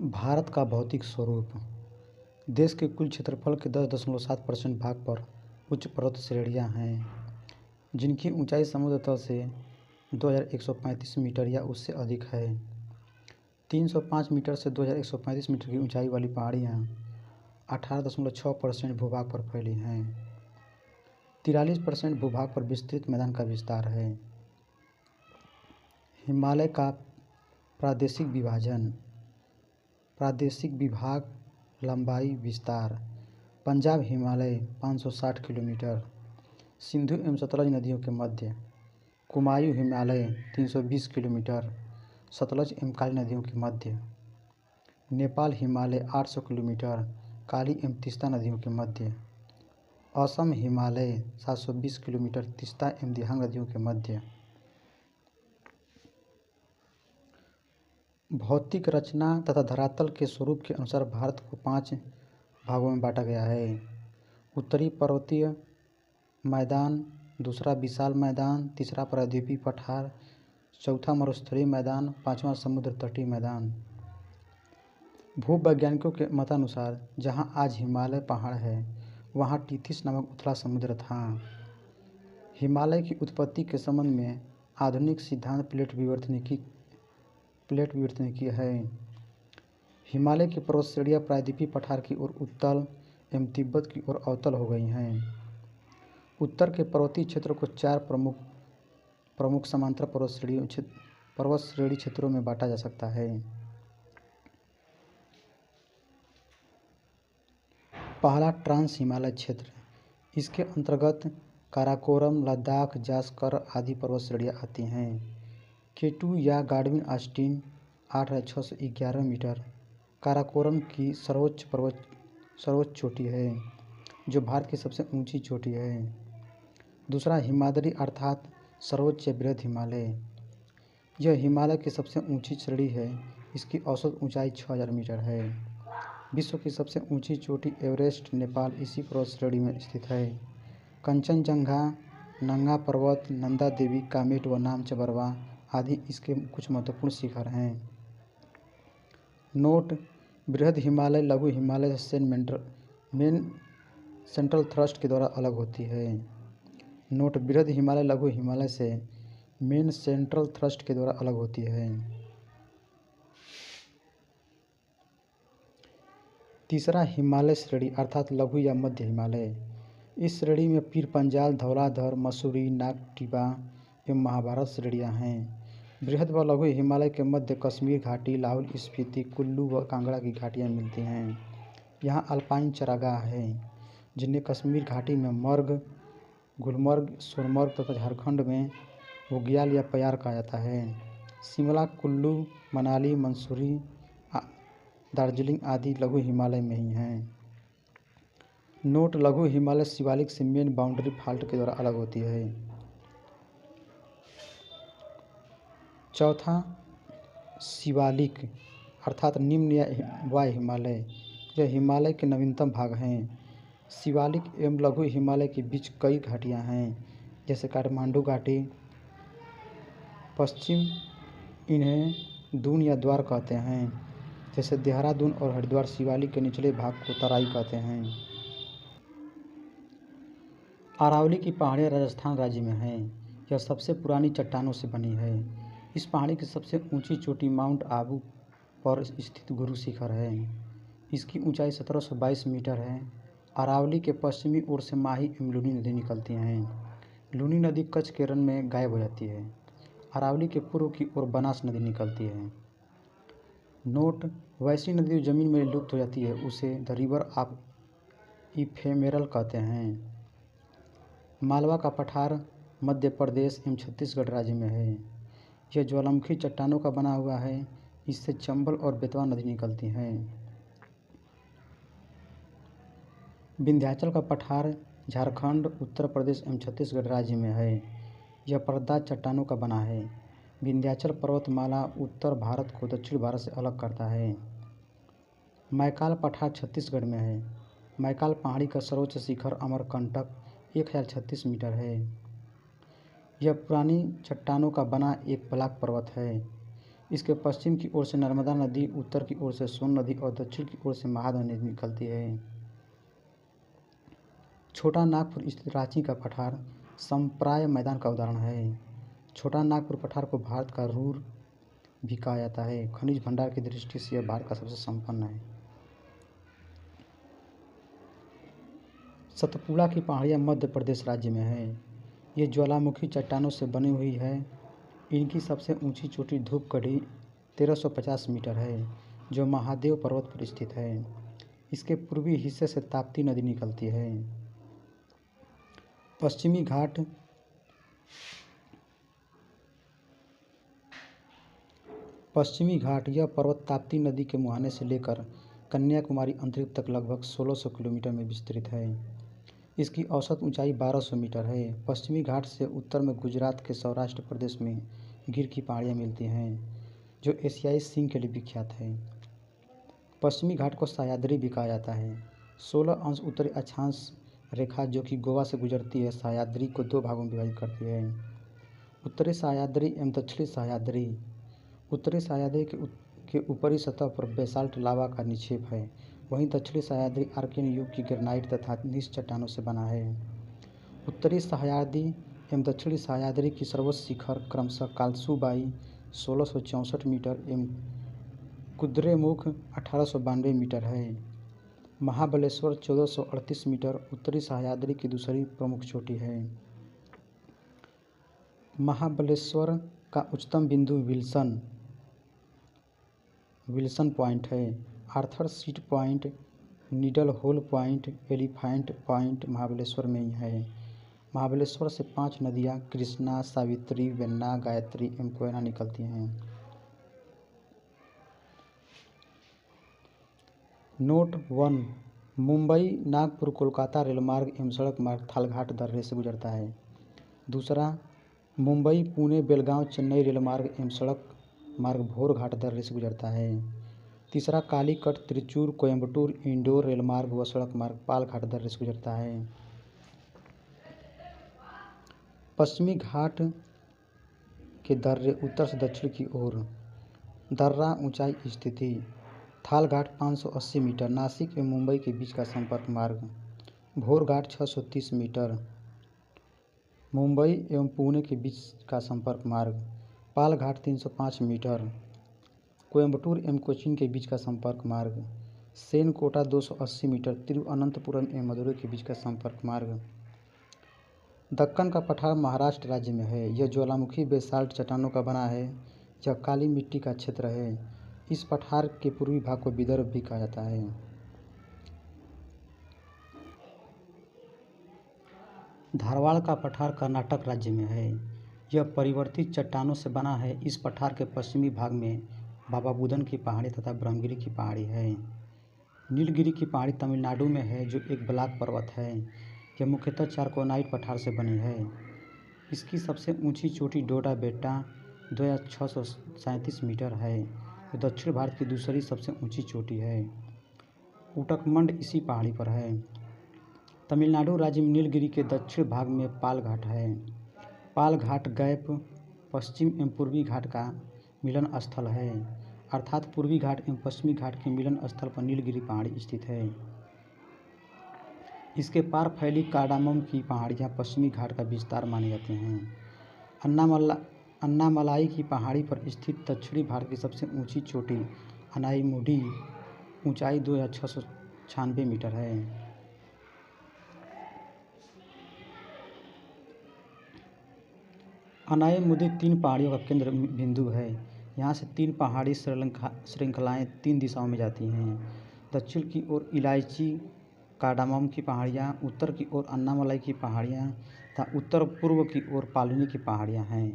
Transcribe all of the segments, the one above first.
भारत का भौतिक स्वरूप। देश के कुल क्षेत्रफल के 10.7% भाग पर उच्च पर्वत श्रेणियाँ हैं, जिनकी ऊंचाई समुद्र तल से 2135 मीटर या उससे अधिक है। 305 मीटर से 2135 मीटर की ऊंचाई वाली पहाड़ियाँ 18.6% भूभाग पर फैली हैं। 43% भूभाग पर विस्तृत मैदान का विस्तार है। हिमालय का प्रादेशिक विभाजन। प्रादेशिक विभाग, लंबाई, विस्तार। पंजाब हिमालय 560 किलोमीटर, सिंधु एवं सतलज नदियों के मध्य। कुमायूं हिमालय 320 किलोमीटर, सतलज एवं काली नदियों के मध्य। नेपाल हिमालय 800 किलोमीटर, काली एवं तीस्ता नदियों के मध्य। असम हिमालय 720 किलोमीटर, तीस्ता एवं दिहांग नदियों के मध्य। भौतिक रचना तथा धरातल के स्वरूप के अनुसार भारत को 5 भागों में बांटा गया है। उत्तरी पर्वतीय मैदान, दूसरा विशाल मैदान, तीसरा प्रायद्वीपीय पठार, चौथा मरुस्थलीय मैदान, पांचवा समुद्र तटीय मैदान। भूवैज्ञानिकों के मतानुसार जहां आज हिमालय पहाड़ है, वहां टीथिस नामक उथला समुद्र था। हिमालय की उत्पत्ति के संबंध में आधुनिक सिद्धांत प्लेट विवर्तनिकी है। हिमालय की पर्वत श्रेणियाँ प्रायद्वीपीय पठार की ओर उत्तल एवं तिब्बत की ओर अवतल हो गई हैं। उत्तर के पर्वतीय क्षेत्र को 4 प्रमुख समांतर पर्वत श्रेणी क्षेत्रों में बांटा जा सकता है। पहला ट्रांस हिमालय क्षेत्र। इसके अंतर्गत काराकोरम, लद्दाख, जास्कर आदि पर्वत श्रेणियाँ आती हैं। K2 या गाडविन ऑस्टिन 8611 मीटर काराकोरम की सर्वोच्च चोटी है, जो भारत की सबसे ऊंची चोटी है। दूसरा हिमाद्री अर्थात सर्वोच्च बृहद हिमालय। यह हिमालय की सबसे ऊंची श्रेणी है। इसकी औसत ऊंचाई 6000 मीटर है। विश्व की सबसे ऊंची चोटी एवरेस्ट, नेपाल इसी पर्वत श्रेणी में स्थित है। कंचनजंगा, नंगा पर्वत, नंदा देवी, कामेट व नामचबरवा आदि इसके कुछ महत्वपूर्ण शिखर हैं। नोट: बृहद हिमालय लघु हिमालय से मेन सेंट्रल थ्रस्ट के द्वारा अलग होती है। नोट: बृहद हिमालय लघु हिमालय से मेन सेंट्रल थ्रस्ट के द्वारा अलग होती है। तीसरा हिमालय श्रेणी अर्थात लघु या मध्य हिमालय। इस श्रेणी में पीर पंजाल, धौलाधर, मसूरी, नागटिबा एवं महाभारत श्रेणियाँ हैं। बृहद व लघु हिमालय के मध्य कश्मीर घाटी, लाहौल स्पीति, कुल्लू व कांगड़ा की घाटियाँ मिलती हैं। यहाँ अल्पाइन चरागाह हैं, जिन्हें कश्मीर घाटी में मर्ग, गुलमर्ग, सोनमर्ग तथा झारखंड में बुग्याल या प्यार कहा जाता है। शिमला, कुल्लू, मनाली, मंसूरी, दार्जिलिंग आदि लघु हिमालय में ही हैं। नोट: लघु हिमालय शिवालिक से मेन बाउंड्री फॉल्ट के द्वारा अलग होती है। चौथा शिवालिक अर्थात निम्न या वाय हिमालय। यह हिमालय के नवीनतम भाग हैं। शिवालिक एवं लघु हिमालय के बीच कई घाटियाँ हैं, जैसे काठमांडू घाटी। पश्चिम इन्हें दून या द्वार कहते हैं। जैसे देहरादून और हरिद्वार शिवालिक के निचले भाग को तराई कहते हैं। अरावली की पहाड़ियाँ राजस्थान राज्य में हैं। यह सबसे पुरानी चट्टानों से बनी है। इस पहाड़ी की सबसे ऊंची चोटी माउंट आबू पर स्थित गुरु शिखर है। इसकी ऊंचाई 1722 मीटर है। अरावली के पश्चिमी ओर से माही एवं लूनी नदी निकलती हैं। लूनी नदी कच्छ के रण में गायब हो जाती है। अरावली के पूर्व की ओर बनास नदी निकलती है। नोट: वैसी नदी जो जमीन में लुप्त हो जाती है उसे द रिवर ऑफ इफेमेरल कहते हैं। मालवा का पठार मध्य प्रदेश एवं छत्तीसगढ़ राज्य में है। यह ज्वालामुखी चट्टानों का बना हुआ है। इससे चंबल और बेतवा नदी निकलती हैं। विंध्याचल का पठार झारखंड, उत्तर प्रदेश एवं छत्तीसगढ़ राज्य में है। यह परतदार चट्टानों का बना है। विंध्याचल पर्वतमाला उत्तर भारत को दक्षिण भारत से अलग करता है। मैकाल पठार छत्तीसगढ़ में है। मैकाल पहाड़ी का सर्वोच्च शिखर अमरकंटक 1036 मीटर है। यह पुरानी चट्टानों का बना एक ब्लॉक पर्वत है। इसके पश्चिम की ओर से नर्मदा नदी, उत्तर की ओर से सोन नदी और दक्षिण की ओर से महानदी नदी निकलती है। छोटा नागपुर स्थित रांची का पठार समप्राय मैदान का उदाहरण है। छोटा नागपुर पठार को भारत का रूर भी कहा जाता है। खनिज भंडार की दृष्टि से यह भारत का सबसे संपन्न है। सतपुड़ा की पहाड़ियाँ मध्य प्रदेश राज्य में है। ये ज्वालामुखी चट्टानों से बनी हुई है। इनकी सबसे ऊंची चोटी धूपगढ़ी 1350 मीटर है, जो महादेव पर्वत पर स्थित है। इसके पूर्वी हिस्से से ताप्ती नदी निकलती है। पश्चिमी घाट यह पर्वत ताप्ती नदी के मुहाने से लेकर कन्याकुमारी अंतरिक्ष तक लगभग 1600 किलोमीटर में विस्तृत है। इसकी औसत ऊंचाई 1200 मीटर है। पश्चिमी घाट से उत्तर में गुजरात के सौराष्ट्र प्रदेश में गिर की पहाड़ियाँ मिलती हैं, जो एशियाई सींग के लिए विख्यात है। पश्चिमी घाट को सह्याद्री भी कहा जाता है। 16 अंश उत्तरी अक्षांश रेखा जो कि गोवा से गुजरती है, सह्याद्री को 2 भागों में विभाजित करती है, उत्तरी सह्याद्री एवं दक्षिणी सह्याद्री। उत्तरी सह्याद्री के ऊपरी सतह पर बेसाल्ट लावा का निक्षेप है, वहीं दक्षिणी सह्याद्री आर्कियन युग की ग्रेनाइट तथा नीस चट्टानों से बना है। उत्तरी सह्याद्री एवं दक्षिणी सह्याद्री की सर्वोच्च शिखर क्रमशः कालसुबाई 1664 मीटर एवं कुद्रेमुख 1892 मीटर है। महाबलेश्वर 1438 मीटर उत्तरी सह्याद्री की दूसरी प्रमुख चोटी है। महाबलेश्वर का उच्चतम बिंदु विल्सन पॉइंट है। Arthur seat point, needle hole point, elephant point Mahabaleshwar में ही है। महाबलेश्वर से 5 नदियाँ कृष्णा, सावित्री, वेन्ना, गायत्री एवं कोयना निकलती हैं। नोट 1 मुंबई नागपुर कोलकाता रेलमार्ग एवं सड़क मार्ग थालघाट दर्रे से गुजरता है। दूसरा, मुंबई पुणे बेलगांव चेन्नई रेलमार्ग एवं सड़क मार्ग भोरघाट दर्रे से गुजरता है। तीसरा, कालीकट त्रिचूर कोयम्बटूर इंडोर रेलमार्ग व सड़क मार्ग पालघाट दर्रे से गुजरता है। पश्चिमी घाट के दर्रे उत्तर से दक्षिण की ओर। दर्रा ऊंचाई स्थिति थालघाट 580 मीटर, नासिक एवं मुंबई के बीच का संपर्क मार्ग। भोरघाट 630 मीटर, मुंबई एवं पुणे के बीच का संपर्क मार्ग। पालघाट 305 मीटर, कोयम्बटूर एवं कोचीन के बीच का संपर्क मार्ग। सेनकोटा 280 मीटर, तिरुवनंतपुरम एवं मदुरई के बीच का संपर्क मार्ग। दक्कन का पठार महाराष्ट्र राज्य में है। यह ज्वालामुखी बेसाल्ट चट्टानों का बना है। यह काली मिट्टी का क्षेत्र है। इस पठार के पूर्वी भाग को विदर्भ भी कहा जाता है। धारवाड़ का पठार कर्नाटक राज्य में है। यह परिवर्तित चट्टानों से बना है। इस पठार के पश्चिमी भाग में बाबा बुदन की पहाड़ी तथा ब्रह्मगिरी की पहाड़ी है। नीलगिरी की पहाड़ी तमिलनाडु में है, जो एक ब्लॉक पर्वत है। यह मुख्यतः चारकोनाइट पठार से बनी है। इसकी सबसे ऊंची चोटी डोडा बेट्टा 2637 मीटर है, जो दक्षिण भारत की दूसरी सबसे ऊंची चोटी है। उटकमंड इसी पहाड़ी पर है। तमिलनाडु राज्य में नीलगिरी के दक्षिण भाग में पालघाट है। पालघाट गैप पश्चिम एवं पूर्वी घाट का मिलन स्थल है, अर्थात पूर्वी घाट एवं पश्चिमी घाट के मिलन स्थल पर नीलगिरी पहाड़ी स्थित है। इसके पार फैली कार्डामम की पहाड़ियाँ पश्चिमी घाट का विस्तार माने जाते हैं। अन्नामलाई की पहाड़ी पर स्थित दक्षिणी भारत की सबसे ऊंची चोटी अनाईमुडी ऊंचाई 2696 मीटर है। अनाईमुदी 3 पहाड़ियों का केंद्र बिंदु है। यहाँ से 3 पहाड़ी श्रृंखलाएँ 3 दिशाओं में जाती हैं। दक्षिण की ओर इलायची कार्डामम की पहाड़ियाँ, उत्तर की ओर अन्नामलाई की पहाड़ियाँ तथा उत्तर पूर्व की ओर पालिनी की पहाड़ियाँ हैं।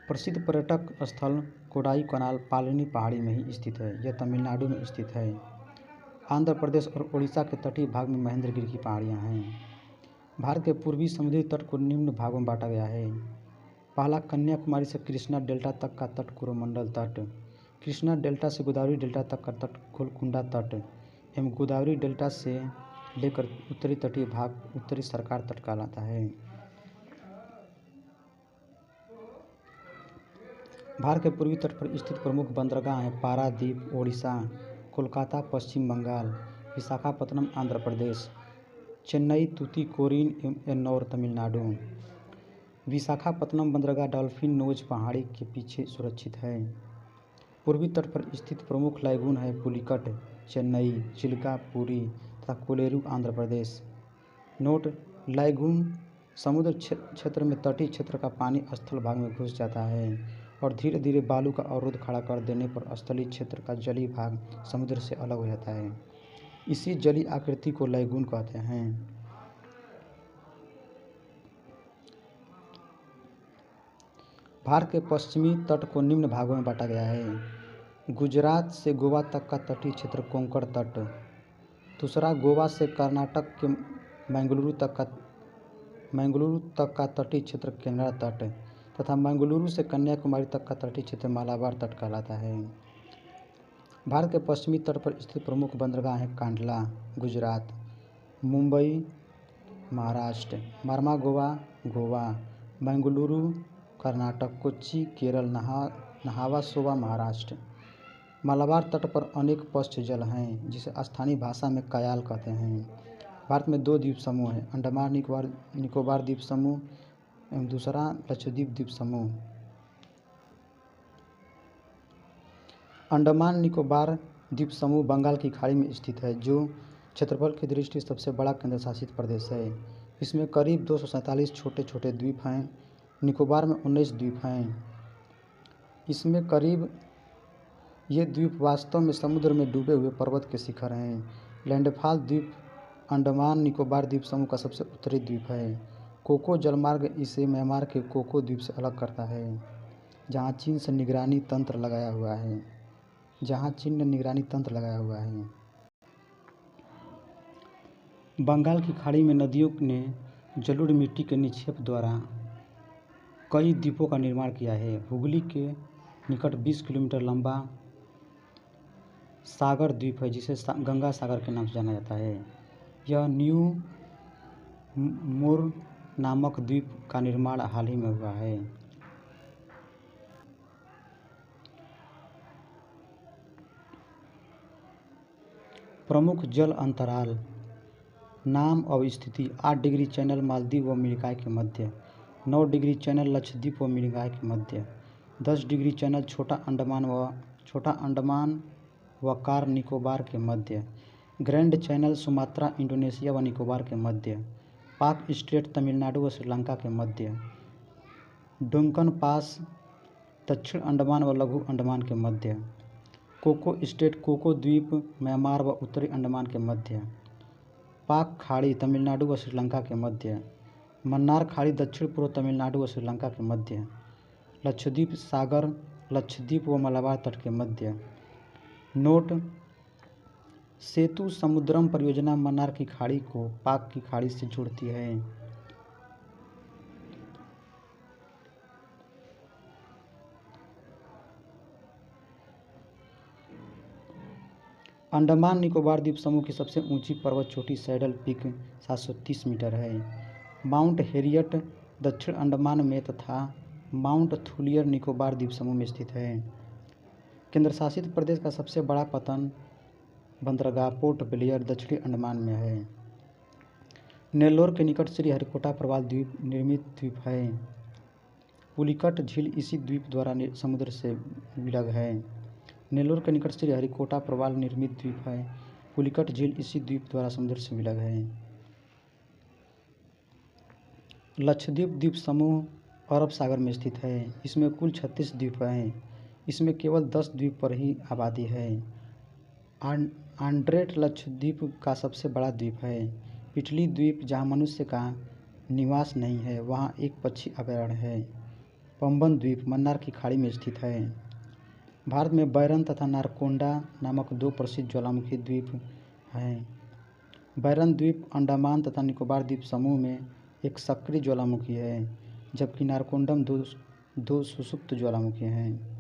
प्रसिद्ध पर्यटक स्थल कोडाईकनाल पालिनी पहाड़ी में ही स्थित है। यह तमिलनाडु में स्थित है। आंध्र प्रदेश और उड़ीसा के तटीय भाग में महेंद्रगिरी की पहाड़ियाँ हैं। भारत के पूर्वी समुद्री तट को निम्न भागों में बांटा गया है। पहला, कन्याकुमारी से कृष्णा डेल्टा तक का तट कोरोमंडल तट। कृष्णा डेल्टा से गोदावरी डेल्टा तक का तट गोलकुंडा तट एवं गोदावरी डेल्टा से लेकर उत्तरी तटीय भाग उत्तरी सरकार तट कहलाता है। भारत के पूर्वी तट पर स्थित प्रमुख बंदरगाह हैं पारादीप ओडिशा, कोलकाता पश्चिम बंगाल, विशाखापत्तनम आंध्र प्रदेश, चेन्नई तूतीकोरिन एन्नौर तमिलनाडु। विशाखापत्तनम बंदरगाह डॉल्फिन नोज पहाड़ी के पीछे सुरक्षित है। पूर्वी तट पर स्थित प्रमुख लैगून है पुलिकट, चेन्नई, चिल्का, पुरी तथा कोलेरू आंध्र प्रदेश। नोट: लैगून समुद्र क्षेत्र में तटीय क्षेत्र का पानी स्थल भाग में घुस जाता है और धीरे धीरे बालू का अवरोध खड़ा कर देने पर स्थलीय क्षेत्र का जलीय भाग समुद्र से अलग हो जाता है। इसी जलीय आकृति को लैगून कहते हैं। भारत के पश्चिमी तट को निम्न भागों में बांटा गया है। गुजरात से गोवा तक का तटीय क्षेत्र कोंकण तट। दूसरा, गोवा से कर्नाटक के मंगलुरु तक का तटीय क्षेत्र केनरा तट तथा मंगलुरु से कन्याकुमारी तक का तटीय क्षेत्र मालाबार तट कहलाता है। भारत के पश्चिमी तट पर स्थित प्रमुख बंदरगाह हैं कांडला गुजरात, मुंबई महाराष्ट्र, मर्मागोवा गोवा, मंगलुरु कर्नाटक, कोच्चि केरल, नहावा शोवा महाराष्ट्र। मालाबार तट पर अनेक पश्च जल हैं जिसे स्थानीय भाषा में कयाल कहते हैं। भारत में 2 द्वीप समूह हैं, अंडमान निकोबार द्वीप समूह एवं दूसरा लक्षद्वीप द्वीप समूह। अंडमान निकोबार द्वीप समूह बंगाल की खाड़ी में स्थित है, जो क्षेत्रफल की दृष्टि से सबसे बड़ा केंद्र शासित प्रदेश है। इसमें करीब 247 छोटे छोटे द्वीप हैं। निकोबार में 19 द्वीप हैं। इसमें करीब ये द्वीप वास्तव में समुद्र में डूबे हुए पर्वत के शिखर हैं। लैंडफॉल द्वीप अंडमान निकोबार द्वीप समूह का सबसे उत्तरी द्वीप है। कोको जलमार्ग इसे म्यांमार के कोको द्वीप से अलग करता है, जहाँ चीन ने निगरानी तंत्र लगाया हुआ है। बंगाल की खाड़ी में नदियों ने जलोढ़ मिट्टी के निक्षेप द्वारा कई द्वीपों का निर्माण किया है। हुगली के निकट 20 किलोमीटर लंबा सागर द्वीप है, जिसे गंगा सागर के नाम से जाना जाता है। यह न्यू मुर नामक द्वीप का निर्माण हाल ही में हुआ है। प्रमुख जल अंतराल, नाम और स्थिति: 8 डिग्री चैनल मालदीव व मिनिकॉय के मध्य, 9 डिग्री चैनल लक्षद्वीप व मिनिकॉय के मध्य, 10 डिग्री चैनल छोटा अंडमान व कार निकोबार के मध्य, ग्रैंड चैनल सुमात्रा, इंडोनेशिया व निकोबार के मध्य, पाक स्ट्रेट तमिलनाडु व श्रीलंका के मध्य, डुंकन पास दक्षिण अंडमान व लघु अंडमान के मध्य, कोको स्ट्रेट कोको द्वीप म्यांमार व उत्तरी अंडमान के मध्य, पाक खाड़ी तमिलनाडु व श्रीलंका के मध्य, मन्नार खाड़ी दक्षिण पूर्व तमिलनाडु व श्रीलंका के मध्य, लक्षद्वीप सागर लक्षद्वीप व मलाबार तट के मध्य। नोट: सेतु समुद्रम परियोजना मन्नार की खाड़ी को पाक की खाड़ी से जोड़ती है। अंडमान निकोबार द्वीप समूह की सबसे ऊंची पर्वत चोटी सैडल पीक 730 मीटर है। माउंट हेरियट दक्षिण अंडमान में तथा माउंट थुलियर निकोबार द्वीप समूह में स्थित है। केंद्र शासित प्रदेश का सबसे बड़ा पत्तन बंदरगाह पोर्ट ब्लेयर दक्षिणी अंडमान में है। नेल्लोर के निकट श्रीहरिकोटा प्रवाल द्वीप निर्मित द्वीप है। पुलिकट झील इसी द्वीप द्वारा समुद्र से विलग है। नेल्लोर के निकट श्रीहरिकोटा प्रवाल निर्मित द्वीप है। पुलिकट झील इसी द्वीप द्वारा समुद्र से विलग है। लक्षद्वीप द्वीप समूह अरब सागर में स्थित है। इसमें कुल 36 द्वीप हैं। इसमें केवल 10 द्वीप पर ही आबादी है। आंड्रेट लक्षद्वीप का सबसे बड़ा द्वीप है। पिटली द्वीप, जहाँ मनुष्य का निवास नहीं है, वहाँ एक पक्षी अभयारण्य है। पंबन द्वीप मन्नार की खाड़ी में स्थित है। भारत में बैरन तथा नारकोंडा नामक 2 प्रसिद्ध ज्वालामुखी द्वीप हैं। बैरन द्वीप अंडमान तथा निकोबार द्वीप समूह में एक सक्रिय ज्वालामुखी है, जबकि नारकोंडम 2 सुषुप्त ज्वालामुखी हैं।